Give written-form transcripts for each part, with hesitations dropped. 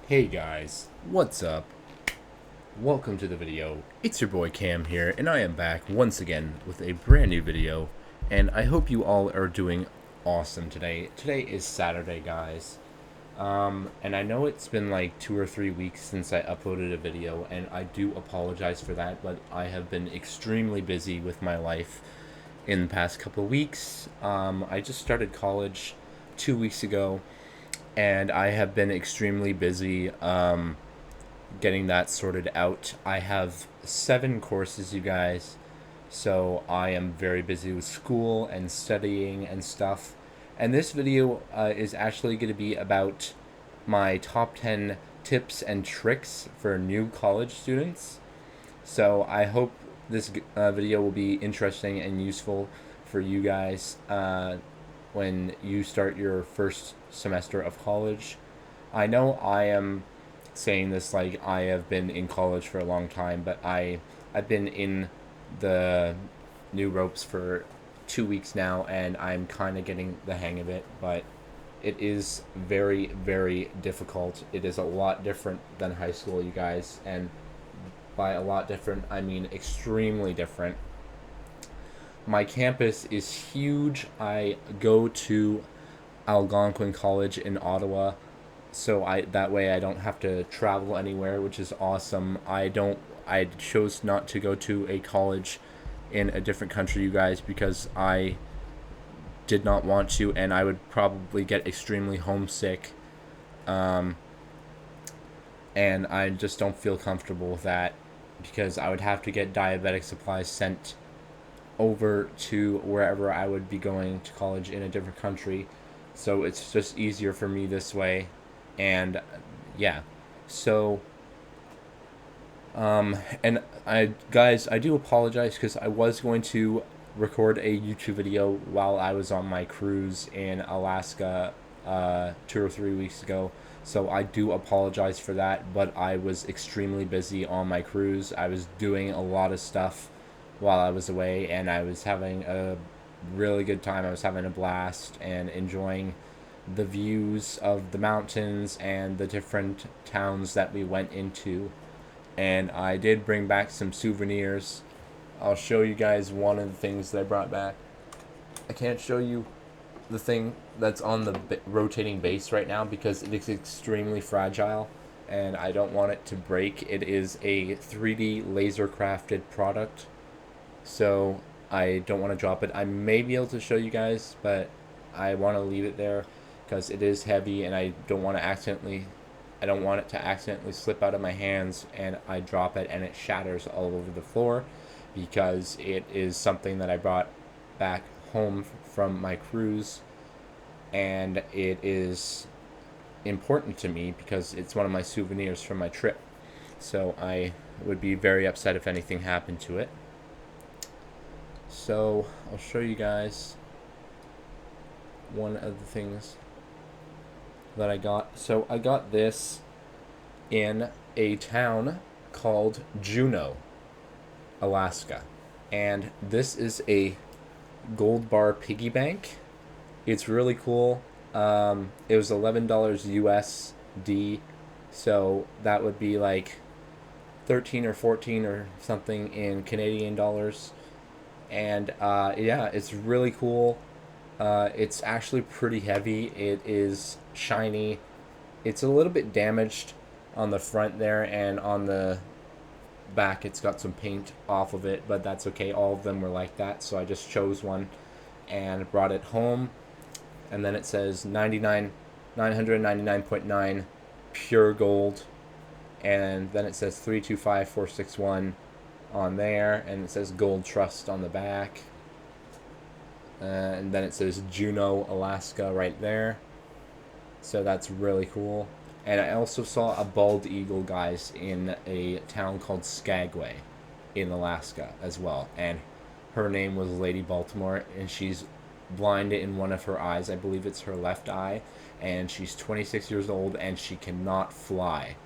Hey guys, what's up? Welcome to the video. It's your boy Cam here, and I am back once again with a brand new video, and I hope you all are doing awesome today. Today is Saturday, guys. And I know it's been like 2 or 3 weeks since I uploaded a video, and I do apologize for that, but I have been extremely busy with my life in the past couple of weeks. I just started college 2 weeks ago, and I have been extremely busy getting that sorted out. I have 7 courses, you guys, so I am very busy with school and studying and stuff. And this video is actually going to be about my top 10 tips and tricks for new college students. So I hope this video will be interesting and useful for you guys when you start your first semester of college. I know I am saying this like I have been in college for a long time, but I've been in the new ropes for 2 weeks now, and I'm kind of getting the hang of it. But it is very, very difficult. It is a lot different than high school, you guys, and by a lot different, I mean extremely different. My campus is huge. I go to Algonquin College in Ottawa, so I that way I don't have to travel anywhere, which is awesome. I chose not to go to a college in a different country, you guys, because I did not want to, and I would probably get extremely homesick. Um, and I just don't feel comfortable with that because I would have to get diabetic supplies sent over to wherever I would be going to college in a different country. So it's just easier for me this way. And yeah. So and I do apologize because I was going to record a YouTube video while I was on my cruise in Alaska 2 or 3 weeks ago. So I do apologize for that, but I was extremely busy on my cruise. I was doing a lot of stuff while I was away, and I was having a really good time. I was having a blast and enjoying the views of the mountains and the different towns that we went into. And I did bring back some souvenirs. I'll show you guys one of the things that I brought back. I can't show you the thing that's on the rotating base right now because it is extremely fragile and I don't want it to break. It is a 3D laser crafted product, so I don't want to drop it. I may be able to show you guys, but I want to leave it there because it is heavy and I don't want it to accidentally slip out of my hands and I drop it and it shatters all over the floor, because it is something that I brought back home from my cruise, and it is important to me because it's one of my souvenirs from my trip. So I would be very upset if anything happened to it. So I'll show you guys one of the things that I got. So I got this in a town called Juneau, Alaska. And this is a gold bar piggy bank. It's really cool. It was $11 USD, so that would be like 13 or 14 or something in Canadian dollars. And yeah, it's really cool. It's actually pretty heavy. It is shiny. It's a little bit damaged on the front there, and on the back it's got some paint off of it, but that's okay. All of them were like that, so I just chose one and brought it home. And then it says 999.9 pure gold, and then it says 325461 on there, and it says Gold Trust on the back. And then it says Juneau, Alaska right there. So that's really cool. And I also saw a bald eagle, guys, in a town called Skagway in Alaska as well. And her name was Lady Baltimore, and she's blind in one of her eyes. I believe it's her left eye. And she's 26 years old, and she cannot fly.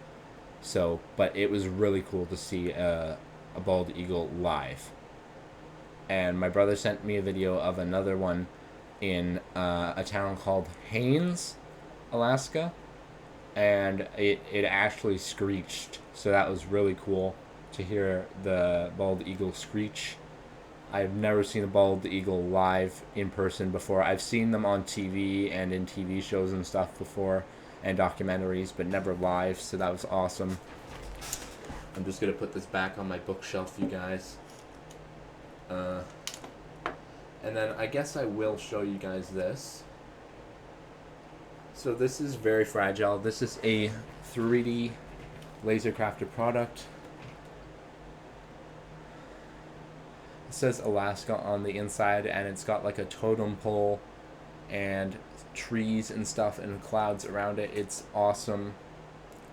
So, but it was really cool to see a bald eagle live. And my brother sent me a video of another one in a town called Haines, Alaska. and it actually screeched. So that was really cool to hear the bald eagle screech. I've never seen a bald eagle live in person before. I've seen them on TV and in TV shows and stuff before, and documentaries, but never live, so that was awesome. I'm just going to put this back on my bookshelf, you guys. And then I guess I will show you guys this. So this is very fragile. This is a 3D laser crafted product. It says Alaska on the inside, and it's got like a totem pole and trees and stuff and clouds around it. It's awesome.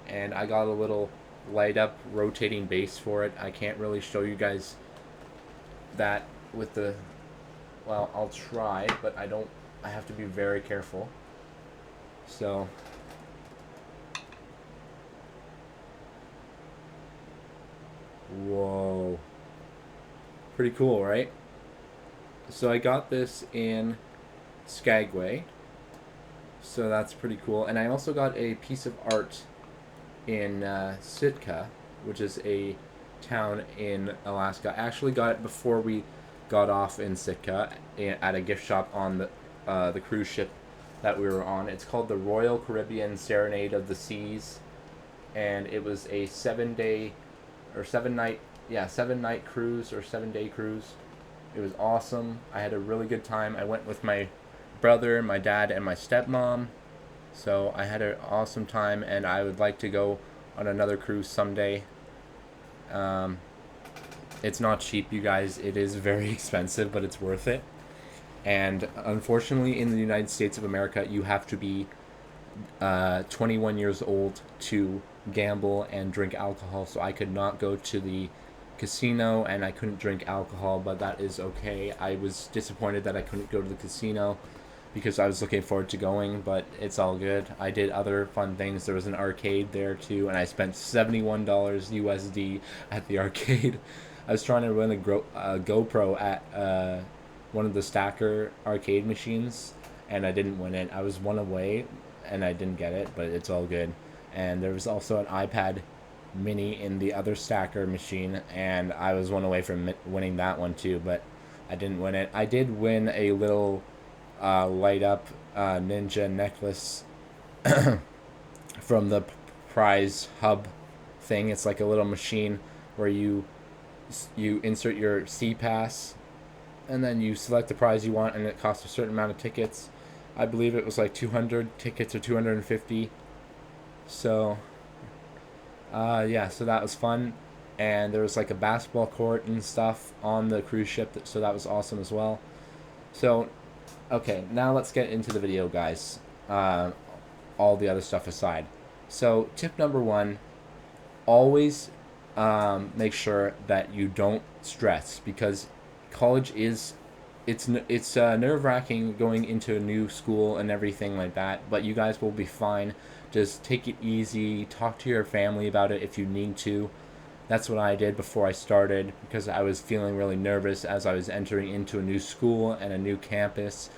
And I got a little light up rotating base for it. I can't really show you guys that with the, well, I'll try, but I have to be very careful. So whoa, pretty cool, right? So I got this in Skagway, so that's pretty cool. And I also got a piece of art in Sitka, which is a town in Alaska. I actually got it before we got off in Sitka at a gift shop on the cruise ship that we were on. It's called the Royal Caribbean Serenade of the Seas, and it was a 7-day or 7-night, yeah, 7-night cruise or 7-day cruise. It was awesome. I had a really good time. I went with my brother, my dad, and my stepmom. So I had an awesome time, and I would like to go on another cruise someday. It's not cheap, you guys. It is very expensive, but it's worth it. And unfortunately, in the United States of America, you have to be 21 years old to gamble and drink alcohol. So I could not go to the casino, and I couldn't drink alcohol, but that is okay. I was disappointed that I couldn't go to the casino because I was looking forward to going, but it's all good. I did other fun things. There was an arcade there too, and I spent $71 USD at the arcade. I was trying to win a GoPro at one of the Stacker arcade machines, and I didn't win it. I was one away, and I didn't get it, but it's all good. And there was also an iPad mini in the other Stacker machine, and I was one away from winning that one too, but I didn't win it. I did win a little light up ninja necklace from the prize hub thing. It's like a little machine where you insert your C-Pass, and then you select the prize you want, and it costs a certain amount of tickets. I believe it was like 200 tickets or 250. So yeah, so that was fun. And there was like a basketball court and stuff on the cruise ship, so that was awesome as well. So okay, now let's get into the video, guys. All the other stuff aside. So tip number 1, always make sure that you don't stress, because college is, it's nerve-wracking going into a new school and everything like that, but you guys will be fine. Just take it easy, talk to your family about it if you need to. That's what I did before I started, because I was feeling really nervous as I was entering into a new school and a new campus,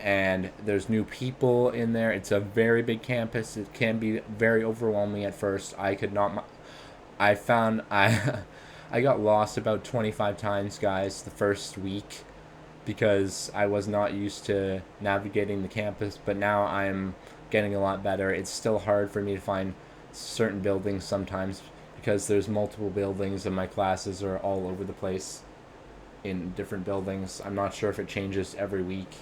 and there's new people in there. It's a very big campus. It can be very overwhelming at first. I found I got lost about 25 times, guys, the first week, because I was not used to navigating the campus, but now I'm getting a lot better. It's still hard for me to find certain buildings sometimes because there's multiple buildings and my classes are all over the place in different buildings. I'm not sure if it changes every week,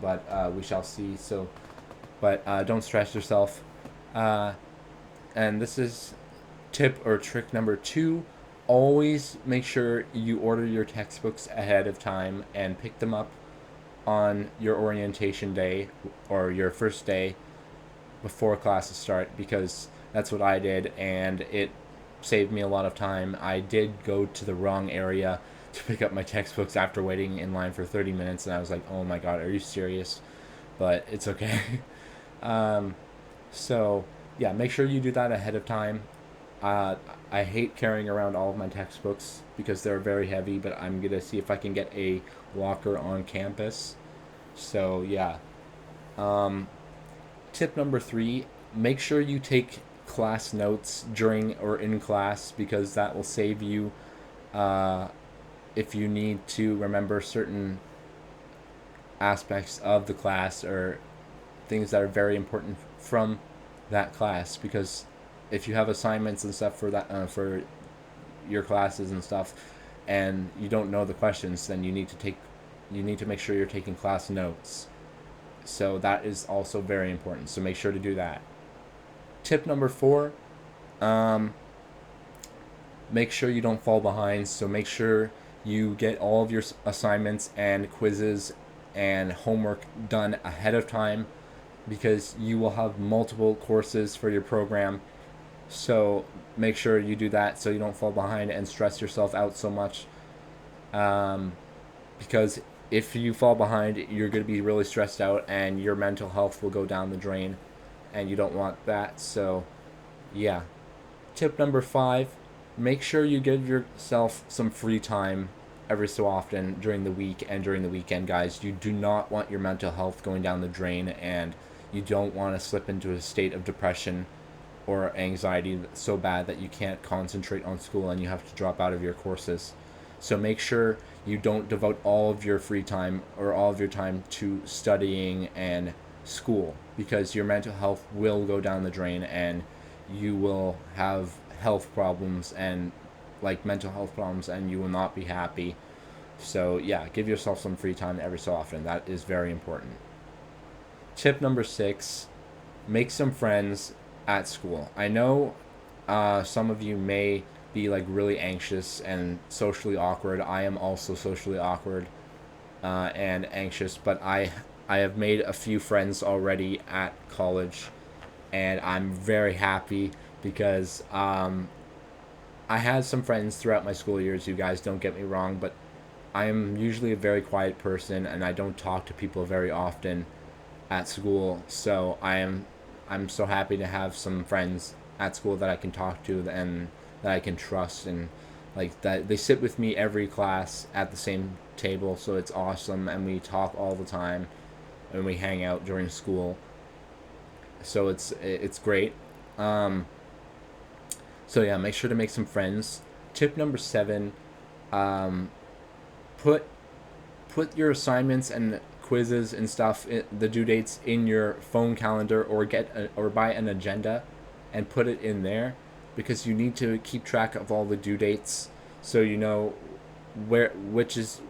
but we shall see. So, but don't stress yourself. And this is tip or trick number 2. Always make sure you order your textbooks ahead of time and pick them up on your orientation day or your first day before classes start, because that's what I did, and it saved me a lot of time. I did go to the wrong area to pick up my textbooks after waiting in line for 30 minutes, and I was like, oh my god, are you serious? But it's okay. So yeah, make sure you do that ahead of time. I hate carrying around all of my textbooks because they're very heavy, but I'm gonna see if I can get a locker on campus. So yeah. Tip number 3, Make sure you take class notes during or in class, because that will save you uh, if you need to remember certain aspects of the class or things that are very important from that class. Because if you have assignments and stuff for that for your classes and stuff, and you don't know the questions, then you need to make sure you're taking class notes. So that is also very important. So make sure to do that. Tip number 4, um, make sure you don't fall behind. So make sure you get all of your assignments and quizzes and homework done ahead of time, because you will have multiple courses for your program. So make sure you do that so you don't fall behind and stress yourself out so much. Because if you fall behind, you're going to be really stressed out and your mental health will go down the drain, and you don't want that. So, yeah. Tip number 5, make sure you give yourself some free time every so often during the week and during the weekend, guys. You do not want your mental health going down the drain, and you don't want to slip into a state of depression or anxiety so bad that you can't concentrate on school and you have to drop out of your courses. So make sure you don't devote all of your free time or all of your time to studying and school, because your mental health will go down the drain and you will have health problems and like mental health problems, and you will not be happy. So yeah, give yourself some free time every so often. That is very important. Tip number 6, make some friends at school. I know some of you may be like really anxious and socially awkward. I am also socially awkward and anxious, but I have made a few friends already at college, and I'm very happy because I had some friends throughout my school years. You guys, don't get me wrong, but I am usually a very quiet person and I don't talk to people very often at school. So I'm so happy to have some friends at school that I can talk to and that I can trust, and like that they sit with me every class at the same table, so it's awesome, and we talk all the time and we hang out during school. So it's great. Um, so yeah, make sure to make some friends. Tip number 7, um, put your assignments and quizzes and stuff, the due dates in your phone calendar, or buy an agenda and put it in there, because you need to keep track of all the due dates so you know which is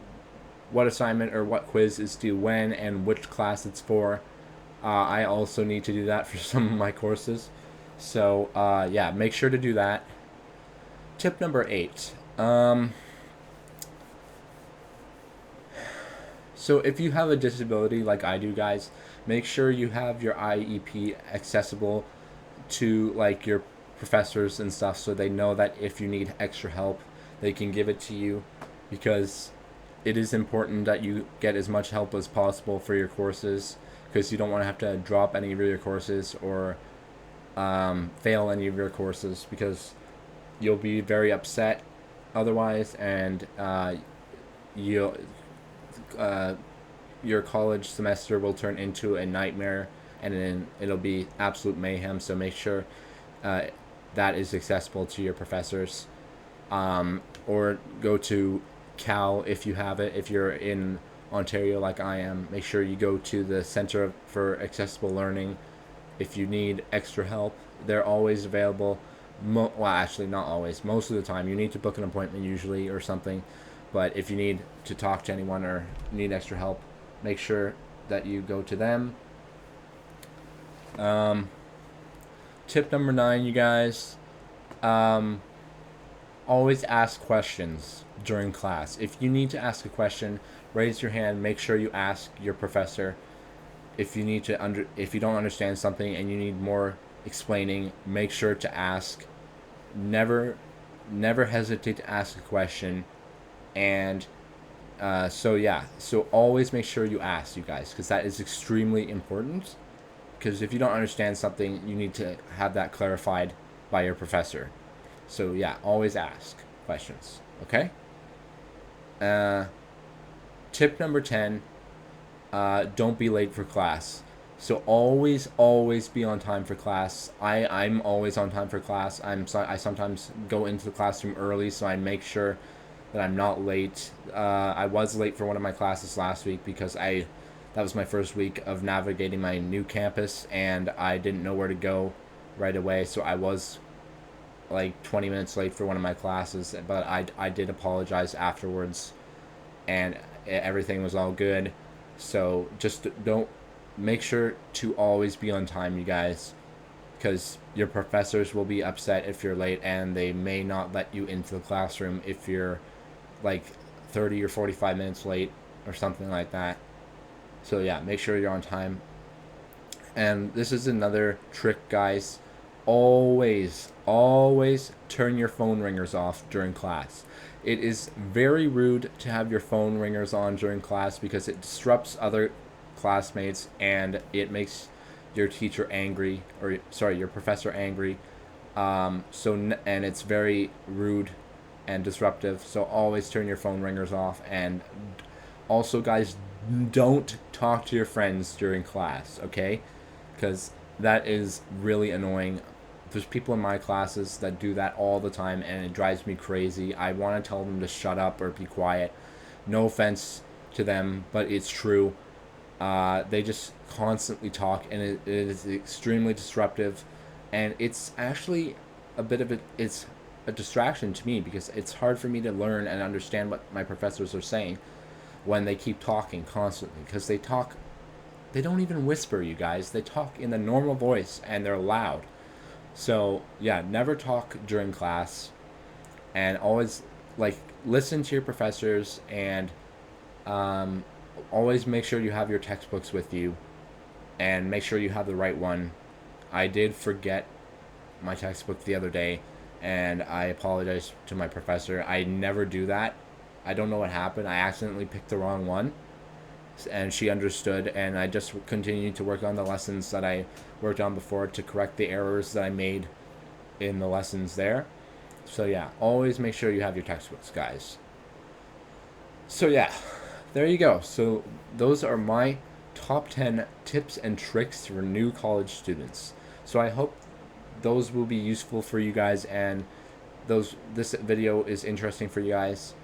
what assignment or what quiz is due when and which class it's for. I also need to do that for some of my courses. So yeah, make sure to do that. Tip number 8. So if you have a disability like I do, guys, make sure you have your IEP accessible to like your professors and stuff, so they know that if you need extra help, they can give it to you, because it is important that you get as much help as possible for your courses, because you don't want to have to drop any of your courses or fail any of your courses, because you'll be very upset otherwise, and you'll your college semester will turn into a nightmare, and then it'll be absolute mayhem. So make sure that is accessible to your professors, or go to Cal if you have it. If you're in Ontario like I am, make sure you go to the Center for Accessible Learning. If you need extra help, they're always available. Well, actually, not always. Most of the time, you need to book an appointment usually or something. But if you need to talk to anyone or need extra help, make sure that you go to them. Tip number 9, you guys. Always ask questions during class. If you need to ask a question, raise your hand. Make sure you ask your professor. If you need to if you don't understand something and you need more explaining, make sure to ask. Never hesitate to ask a question. And so always make sure you ask, you guys, because that is extremely important. Because if you don't understand something, you need to have that clarified by your professor. So yeah, always ask questions. Okay. Tip number 10. Don't be late for class. So always be on time for class. I'm always on time for class. I sometimes go into the classroom early, so I make sure that I'm not late. I was late for one of my classes last week because that was my first week of navigating my new campus, and I didn't know where to go right away, so I was like 20 minutes late for one of my classes, but I did apologize afterwards, and everything was all good. So just don't make sure to always be on time, you guys, because your professors will be upset if you're late, and they may not let you into the classroom if you're like 30 or 45 minutes late or something like that. So yeah, make sure you're on time. And this is another trick, guys. Always turn your phone ringers off during class. It is very rude to have your phone ringers on during class because it disrupts other classmates and it makes your teacher angry, or sorry, your professor angry. And it's very rude and disruptive. So always turn your phone ringers off. And also, guys, don't talk to your friends during class, okay? Because that is really annoying. There's people in my classes that do that all the time, and it drives me crazy. I want to tell them to shut up or be quiet. No offense to them, but it's true. They just constantly talk, and it is extremely disruptive. And it's actually it's a distraction to me because it's hard for me to learn and understand what my professors are saying when they keep talking constantly, because they don't even whisper, you guys. They talk in the normal voice and they're loud. So yeah, never talk during class, and always like listen to your professors, and always make sure you have your textbooks with you, and make sure you have the right one. I did forget my textbook the other day, and I apologize to my professor. I never do that. I don't know what happened. I accidentally picked the wrong one, and she understood, and I just continued to work on the lessons that I worked on before to correct the errors that I made in the lessons there. So yeah, always make sure you have your textbooks, guys. So yeah, there you go. So those are my top 10 tips and tricks for new college students. So I hope those will be useful for you guys, and this video is interesting for you guys.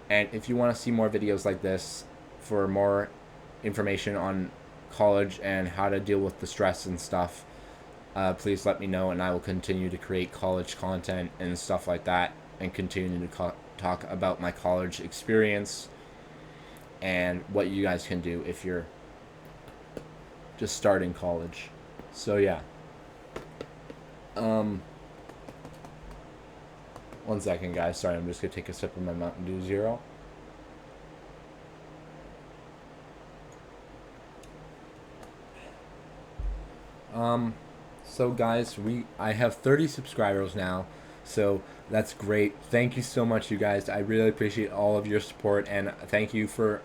And if you want to see more videos like this for more information on college and how to deal with the stress and stuff, please let me know, and I will continue to create college content and stuff like that, and continue to talk about my college experience and what you guys can do if you're just starting college. So yeah. One second, guys. Sorry, I'm just gonna take a sip of my Mountain Dew Zero. So guys, I have 30 subscribers now, so that's great. Thank you so much, you guys. I really appreciate all of your support, and thank you for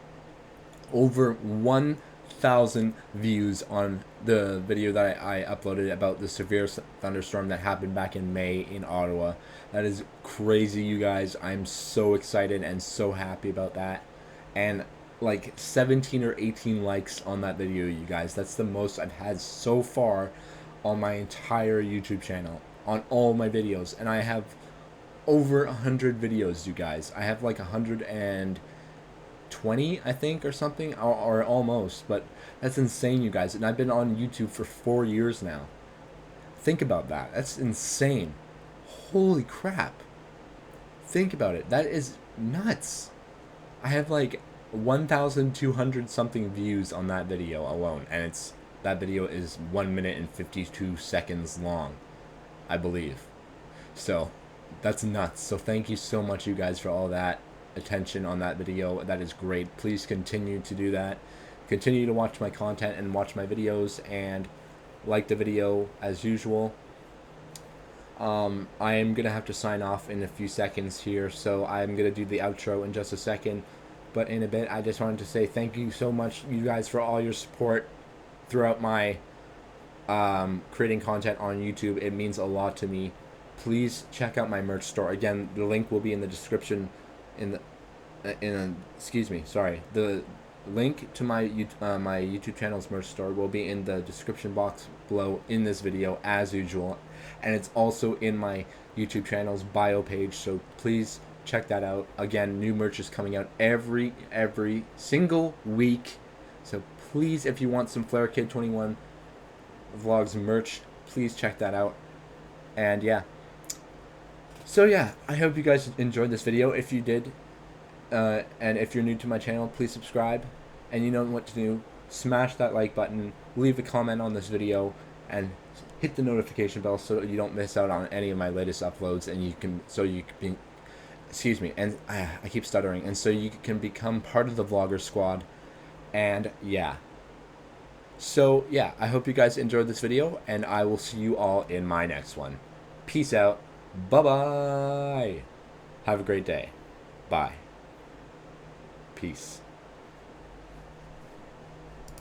over 1,000 views on the video that I uploaded about the severe thunderstorm that happened back in May in Ottawa. That is crazy, you guys. I'm so excited and so happy about that. And like 17 or 18 likes on that video, you guys. That's the most I've had so far on my entire YouTube channel, on all my videos. And I have over 100 videos, you guys. I have like 120, I think, or something, or almost. But that's insane, you guys. And I've been on YouTube for 4 years now. Think about that. That's insane. Holy crap. Think about it. That is nuts. I have like 1,200 something views on that video alone, and that video is 1 minute and 52 seconds long, I believe. So that's nuts. So thank you so much, you guys, for all that attention on that video. That is great. Please continue to do that. Continue to watch my content and watch my videos, and like the video as usual. I am gonna have to sign off in a few seconds here, so I'm gonna do the outro in just a second. But in a bit, I just wanted to say thank you so much, you guys, for all your support throughout my creating content on YouTube. It means a lot to me. Please check out my merch store. Again, the link will be in the description. Excuse me, sorry. The link to my my YouTube channel's merch store will be in the description box below in this video as usual, and it's also in my YouTube channel's bio page, so please check that out. Again, new merch is coming out every single week, so please, if you want some Flare Kid 21 vlogs merch, please check that out. And yeah, so yeah, I hope you guys enjoyed this video. If you did, and if you're new to my channel, please subscribe, and you know what to do. Smash that like button, leave a comment on this video, and hit the notification bell so you don't miss out on any of my latest uploads, and you can be, excuse me, and I keep stuttering, and so you can become part of the vlogger squad. And yeah, so yeah, I hope you guys enjoyed this video, and I will see you all in my next one. Peace out. Bye bye. Have a great day. Bye. Peace.